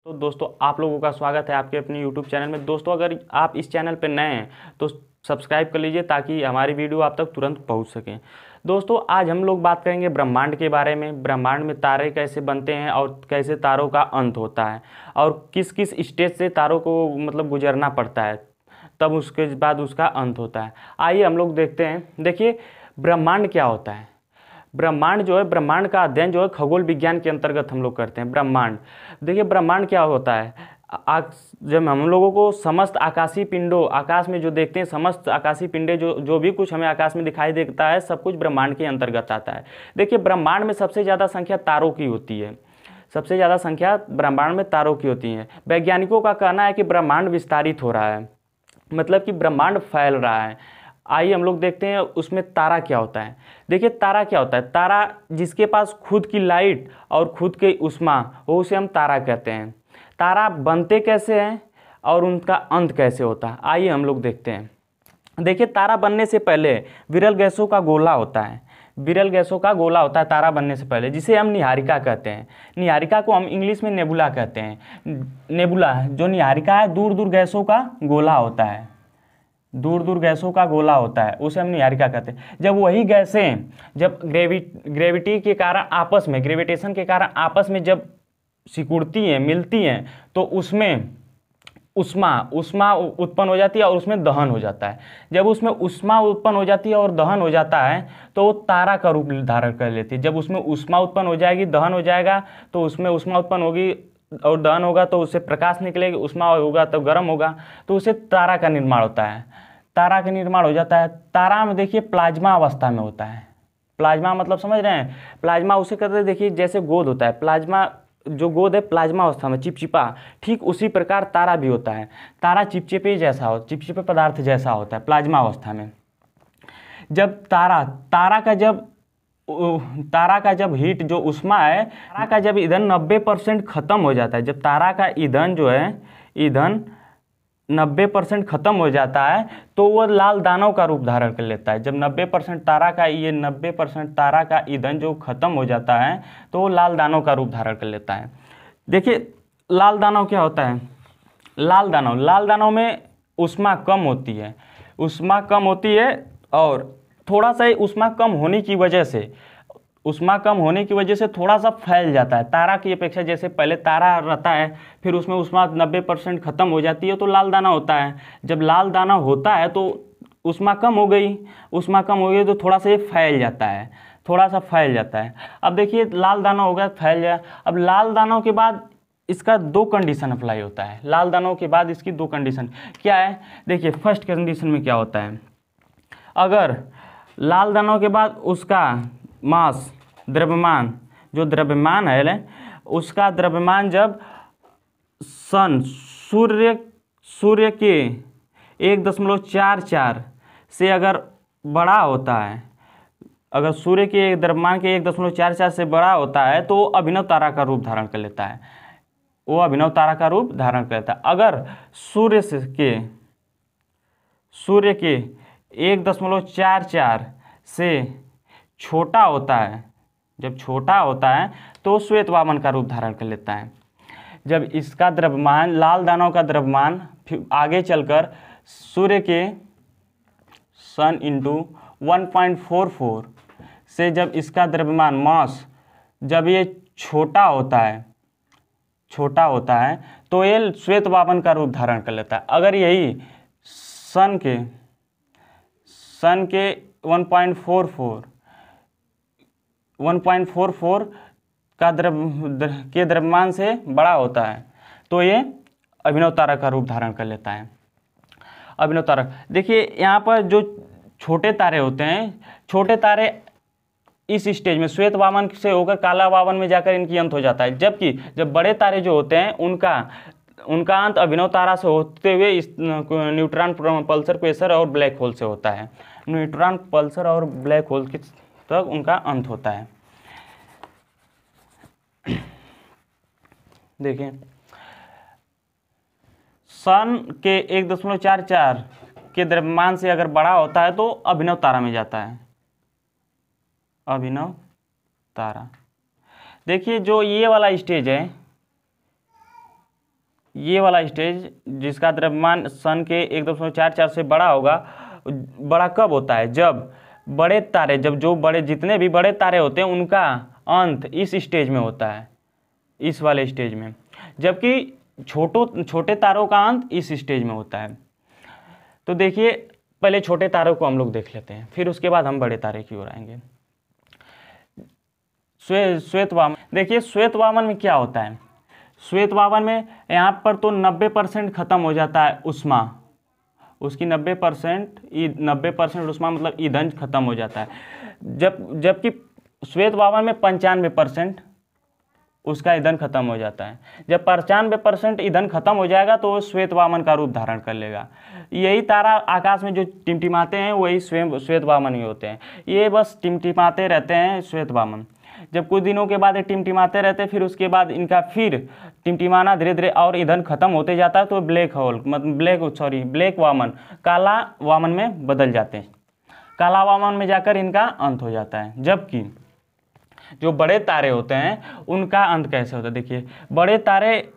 तो दोस्तों आप लोगों का स्वागत है आपके अपने YouTube चैनल में। दोस्तों अगर आप इस चैनल पर नए हैं तो सब्सक्राइब कर लीजिए ताकि हमारी वीडियो आप तक तुरंत पहुंच सके। दोस्तों आज हम लोग बात करेंगे ब्रह्मांड के बारे में। ब्रह्मांड में तारे कैसे बनते हैं और कैसे तारों का अंत होता है और किस किस स्टेज से तारों को गुजरना पड़ता है, तब उसके बाद उसका अंत होता है। आइए हम लोग देखते हैं। देखिए ब्रह्मांड क्या होता है। ब्रह्मांड जो है, ब्रह्मांड का अध्ययन जो है खगोल विज्ञान के अंतर्गत हम लोग करते हैं। ब्रह्मांड, देखिए ब्रह्मांड क्या होता है। जब हम लोगों को समस्त आकाशीय पिंडों, आकाश में जो देखते हैं समस्त आकाशीय पिंडे जो भी कुछ हमें आकाश में दिखाई देता है, सब कुछ ब्रह्मांड के अंतर्गत आता है। देखिए ब्रह्मांड में सबसे ज़्यादा संख्या तारों की होती है। सबसे ज़्यादा संख्या ब्रह्मांड में तारों की होती है। वैज्ञानिकों का कहना है कि ब्रह्मांड विस्तारित हो रहा है, मतलब कि ब्रह्मांड फैल रहा है। आइए हम लोग देखते हैं उसमें तारा क्या होता है। देखिए तारा क्या होता है। तारा जिसके पास खुद की लाइट और खुद की ऊष्मा हो, उसे हम तारा कहते हैं। तारा बनते कैसे हैं और उनका अंत कैसे होता है, आइए हम लोग देखते हैं। देखिए तारा बनने से पहले विरल गैसों का गोला होता है। विरल गैसों का गोला होता है तारा बनने से पहले, जिसे हम निहारिका कहते हैं। निहारिका को हम इंग्लिश में नेबुला कहते हैं। नेबुला जो निहारिका है, दूर दूर गैसों का गोला होता है। दूर दूर गैसों का गोला होता है, उसे हम निहारिका कहते हैं। जब वही गैसें जब ग्रेविटी के कारण आपस में, ग्रेविटेशन के कारण आपस में जब सिकुड़ती हैं, मिलती हैं, तो उसमें उष्मा उत्पन्न हो जाती है और उसमें दहन हो जाता है। जब उसमें उष्मा उत्पन्न हो जाती है और दहन हो जाता है तो वो तारा का रूप धारण कर लेती है। जब उसमें उष्मा उत्पन्न हो जाएगी, दहन हो जाएगा, तो उसमें उष्मा उत्पन्न होगी और दहन होगा तो उससे प्रकाश निकलेगी, उष्मा होगा तो गर्म होगा, तो उससे तारा का निर्माण होता है। तारा का निर्माण हो जाता है। तारा में देखिए प्लाज्मा अवस्था में होता है। प्लाज्मा मतलब समझ रहे हैं। प्लाज्मा उसे कहते हैं, देखिए जैसे गोद होता है, प्लाज्मा जो गोद है प्लाज्मा अवस्था में, चिपचिपा, ठीक उसी प्रकार तारा भी होता है। तारा चिपचिपे जैसा हो, चिपचिपे पदार्थ जैसा होता है प्लाज्मा अवस्था में। जब तारा का जब हीट जो उष्मा है, तारा का जब ईंधन 90% खत्म हो जाता है, जब तारा का ईंधन जो है, ईंधन 90% खत्म हो जाता है, तो वो लाल दानव का रूप धारण कर लेता है। जब 90% तारा का ईंधन जो खत्म हो जाता है, तो वो लाल दानव का रूप धारण कर लेता है। देखिए लाल दानव क्या होता है। लाल दानव में ऊष्मा कम होती है। ऊष्मा कम होती है और थोड़ा सा ऊष्मा कम होने की वजह से थोड़ा सा फैल जाता है तारा की अपेक्षा। जैसे पहले तारा रहता है, फिर उसमें ऊष्मा 90% खत्म हो जाती है तो लाल दाना होता है। जब लाल दाना होता है तो ऊष्मा कम हो गई तो थोड़ा सा ये फैल जाता है, अब देखिए लाल दाना हो गया, फैल गया। अब लाल दानों के बाद इसका दो कंडीशन अप्लाई होता है। लाल दानों के बाद इसकी दो कंडीशन क्या है। देखिए फर्स्ट कंडीशन में क्या होता है, अगर लाल दानों के बाद उसका मास, द्रव्यमान, जो द्रव्यमान है उसका द्रव्यमान जब सूर्य के 1.44 से अगर बड़ा होता है, अगर सूर्य के द्रव्यमान के 1.44 से बड़ा होता है तो अभिनव तारा का रूप धारण कर लेता है। वो अभिनव तारा का रूप धारण कर लेता है। अगर सूर्य के 1.44 से छोटा होता है, जब छोटा होता है तो श्वेत वामन का रूप धारण कर लेता है। जब इसका द्रव्यमान, लाल दानव का द्रव्यमान फिर आगे चलकर सूर्य के सन इंटू 1.44 से जब इसका द्रव्यमान मास, जब ये छोटा होता है तो ये श्वेत वामन का रूप धारण कर लेता है। अगर यही सन के 1.44 का द्रव्यमान से बड़ा होता है तो ये अभिनव तारा का रूप धारण कर लेता है। अभिनव तारा, देखिए यहाँ पर जो छोटे तारे होते हैं, छोटे तारे इस स्टेज में श्वेत वामन से होकर काला वामन में जाकर इनकी अंत हो जाता है। जबकि जब बड़े तारे जो होते हैं उनका अंत अभिनव तारा से होते हुए इस न्यूट्रॉन पल्सर क्वेसर और ब्लैक होल से होता है। न्यूट्रॉन पल्सर और ब्लैक होल के तक उनका अंत होता है। देखिए सन के 1.44 के द्रव्यमान से अगर बड़ा होता है तो अभिनव तारा में जाता है। अभिनव तारा, देखिए जो ये वाला स्टेज है, ये वाला स्टेज जिसका द्रव्यमान सन के 1.44 से बड़ा होगा, बड़ा कब होता है? जब बड़े तारे, जब जो बड़े जितने भी बड़े तारे होते हैं उनका अंत इस स्टेज में होता है, इस वाले स्टेज में, जबकि छोटे तारों का अंत इस स्टेज में होता है। तो देखिए पहले छोटे तारों को हम लोग देख लेते हैं, फिर उसके बाद हम बड़े तारे की ओर आएंगे। श्वेत वामन, देखिए श्वेत वामन में क्या होता है? श्वेत वामन में यहाँ पर तो 90% खत्म हो जाता है उष्मा, उसकी 90% उष्मा मतलब ईंधन खत्म हो जाता है, जबकि श्वेत वामन में 95% उसका ईंधन खत्म हो जाता है। जब 95% ईंधन खत्म हो जाएगा तो वो श्वेत वामन का रूप धारण कर लेगा। यही तारा आकाश में जो टिमटिमाते हैं वही श्वेत वामन ही होते हैं। ये बस टिमटिमाते रहते हैं श्वेत वामन। जब कुछ दिनों के बाद ये टिमटिमाते रहते हैं, फिर उसके बाद इनका फिर टिमटिमाना धीरे धीरे और ईंधन खत्म होते जाता है, तो ब्लैक वामन, काला वामन में बदल जाते हैं। काला वामन में जाकर इनका अंत हो जाता है। जबकि जो बड़े तारे होते हैं उनका अंत कैसे होता है? देखिए बड़े तारे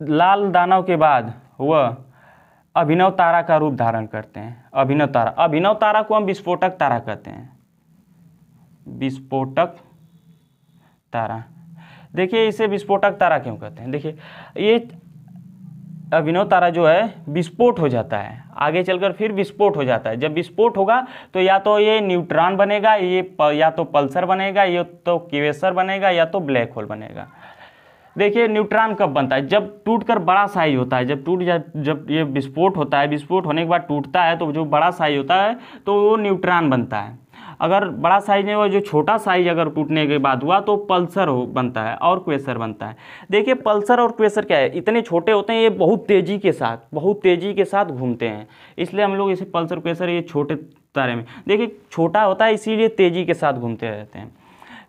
लाल दानव के बाद वह अभिनव तारा का रूप धारण करते हैं। अभिनव तारा को हम विस्फोटक तारा कहते हैं, विस्फोटक तारा। देखिए इसे विस्फोटक तारा क्यों कहते हैं? देखिए ये अभिनव तारा जो है विस्फोट हो जाता है, आगे चलकर फिर विस्फोट हो जाता है। जब विस्फोट होगा तो या तो ये न्यूट्रॉन बनेगा, या तो पल्सर बनेगा, या तो क्वेसर बनेगा, या तो ब्लैक होल बनेगा। देखिए न्यूट्रॉन कब बनता है? जब टूटकर बड़ा साइज होता है, जब ये विस्फोट होता है, विस्फोट होने के बाद टूटता है तो जो बड़ा साइज होता है तो वो न्यूट्रॉन बनता है। अगर बड़ा साइज नहीं हुआ, जो छोटा साइज अगर टूटने के बाद हुआ तो पल्सर बनता है और क्वेसर बनता है। देखिए पल्सर और क्वेसर क्या है? इतने छोटे होते हैं, ये बहुत तेज़ी के साथ घूमते हैं, इसलिए हम लोग इसे पल्सर क्वेसर, ये छोटे तारे में देखिए छोटा होता है इसीलिए तेज़ी के साथ घूमते रहते हैं।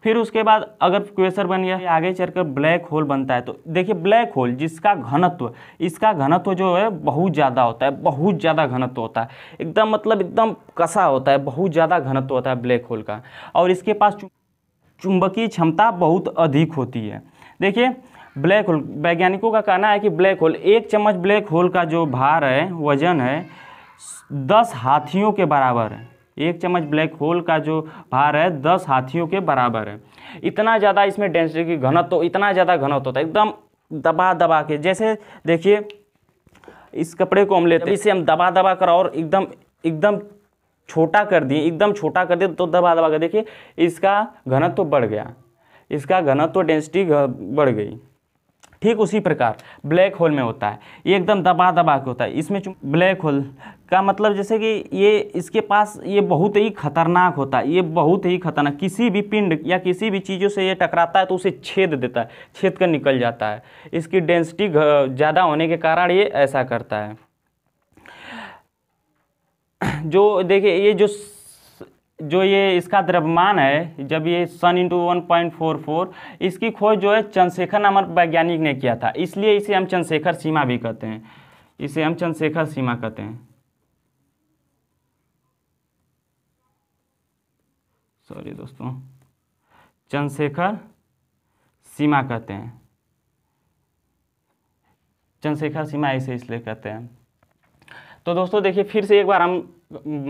फिर उसके बाद अगर क्वेसर बन गया, आगे चलकर ब्लैक होल बनता है। तो देखिए ब्लैक होल जिसका घनत्व, इसका घनत्व जो है बहुत ज़्यादा होता है, बहुत ज़्यादा घनत्व होता है, एकदम मतलब एकदम कसा होता है, बहुत ज़्यादा घनत्व होता है ब्लैक होल का, और इसके पास चुंबकीय क्षमता बहुत अधिक होती है। देखिए ब्लैक होल, वैज्ञानिकों का कहना है कि ब्लैक होल, 1 चम्मच ब्लैक होल का जो भार है, वजन है 10 हाथियों के बराबर है। 1 चम्मच ब्लैक होल का जो भार है 10 हाथियों के बराबर है। इतना ज़्यादा इसमें डेंसिटी की घनत्व, तो इतना ज़्यादा घनत्व होता है, एकदम दबा के। जैसे देखिए इस कपड़े को हम लेते हैं, इसे हम दबा कर और एकदम छोटा कर दिए, तो दबा कर देखिए इसका घनत्व बढ़ गया, इसका घनत्व डेंसिटी बढ़ गई। ठीक उसी प्रकार ब्लैक होल में होता है, ये एकदम दबा के होता है। इसमें ब्लैक होल का मतलब जैसे कि ये इसके पास ये बहुत ही खतरनाक होता है, ये बहुत ही खतरनाक, किसी भी पिंड या किसी भी चीज़ों से ये टकराता है तो उसे छेद देता है, छेद कर निकल जाता है। इसकी डेंसिटी ज़्यादा होने के कारण ये ऐसा करता है। जो देखिए ये जो ये इसका द्रव्यमान है, जब ये सन इंटू 1.44, इसकी खोज जो है चंद्रशेखर नामक वैज्ञानिक ने किया था, इसलिए इसे हम चंद्रशेखर सीमा भी कहते हैं, इसे हम चंद्रशेखर सीमा कहते हैं। सॉरी दोस्तों, चंद्रशेखर सीमा कहते हैं, चंद्रशेखर सीमा ऐसे इसलिए कहते हैं। तो दोस्तों देखिए फिर से एक बार हम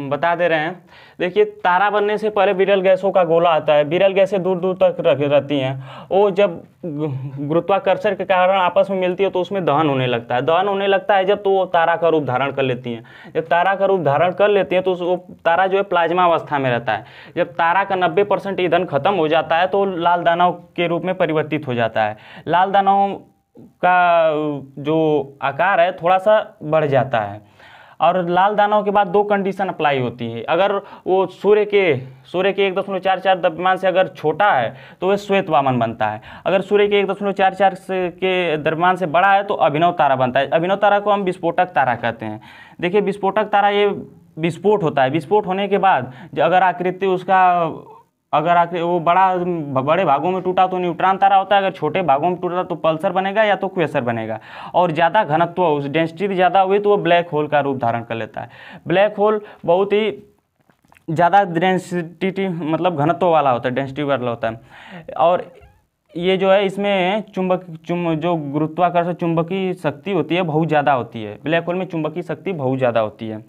बता दे रहे हैं। देखिए तारा बनने से पहले विरल गैसों का गोला आता है, विरल गैसें दूर दूर तक रहती हैं, वो जब गुरुत्वाकर्षण के कारण आपस में मिलती है तो उसमें दहन होने लगता है, जब तो वो तारा का रूप धारण कर लेती हैं। जब तारा का रूप धारण कर लेती हैं तो वो तारा जो है प्लाज्मा अवस्था में रहता है। जब तारा का 90% ईंधन खत्म हो जाता है तो लाल दानव के रूप में परिवर्तित हो जाता है। लाल दानव का जो आकार है थोड़ा सा बढ़ जाता है, और लाल दानव के बाद 2 कंडीशन अप्लाई होती है। अगर वो सूर्य के 1.44 द्रव्यमान से अगर छोटा है तो वह श्वेत वामन बनता है। अगर सूर्य के 1.44 के द्रव्यमान से बड़ा है तो अभिनव तारा बनता है। अभिनव तारा को हम विस्फोटक तारा कहते हैं। देखिए विस्फोटक तारा ये विस्फोट होता है, विस्फोट होने के बाद अगर आकृति उसका वो बड़े भागों में टूटा तो न्यूट्रॉन तारा होता है, अगर छोटे भागों में टूटा तो पल्सर बनेगा या तो क्वेसर बनेगा, और ज़्यादा घनत्व उस डेंसिटी ज़्यादा हुई तो वो ब्लैक होल का रूप धारण कर लेता है। ब्लैक होल बहुत ही ज़्यादा डेंसिटी मतलब घनत्व वाला होता है, डेंसिटी वाला होता है, और ये जो है इसमें जो गुरुत्वाकर्षण चुंबकीय शक्ति होती है बहुत ज़्यादा होती है। ब्लैक होल में चुंबकीय शक्ति बहुत ज़्यादा होती है।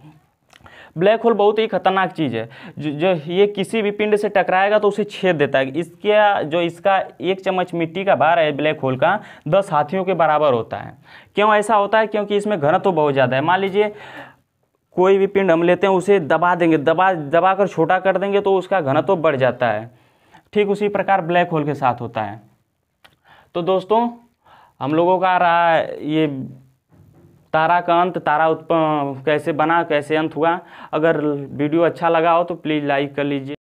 ब्लैक होल बहुत ही खतरनाक चीज़ है। जो ये किसी भी पिंड से टकराएगा तो उसे छेद देता है। इसका 1 चम्मच मिट्टी का भार है ब्लैक होल का 10 हाथियों के बराबर होता है। क्यों ऐसा होता है? क्योंकि इसमें घनत्व तो बहुत ज़्यादा है। मान लीजिए कोई भी पिंड हम लेते हैं, उसे दबा देंगे, दबा कर छोटा कर देंगे तो उसका घनत्व तो बढ़ जाता है। ठीक उसी प्रकार ब्लैक होल के साथ होता है। तो दोस्तों, हम लोगों का रहा ये तारा का अंत, तारा उत्पन्न कैसे बना, कैसे अंत हुआ। अगर वीडियो अच्छा लगा हो तो प्लीज़ लाइक कर लीजिए।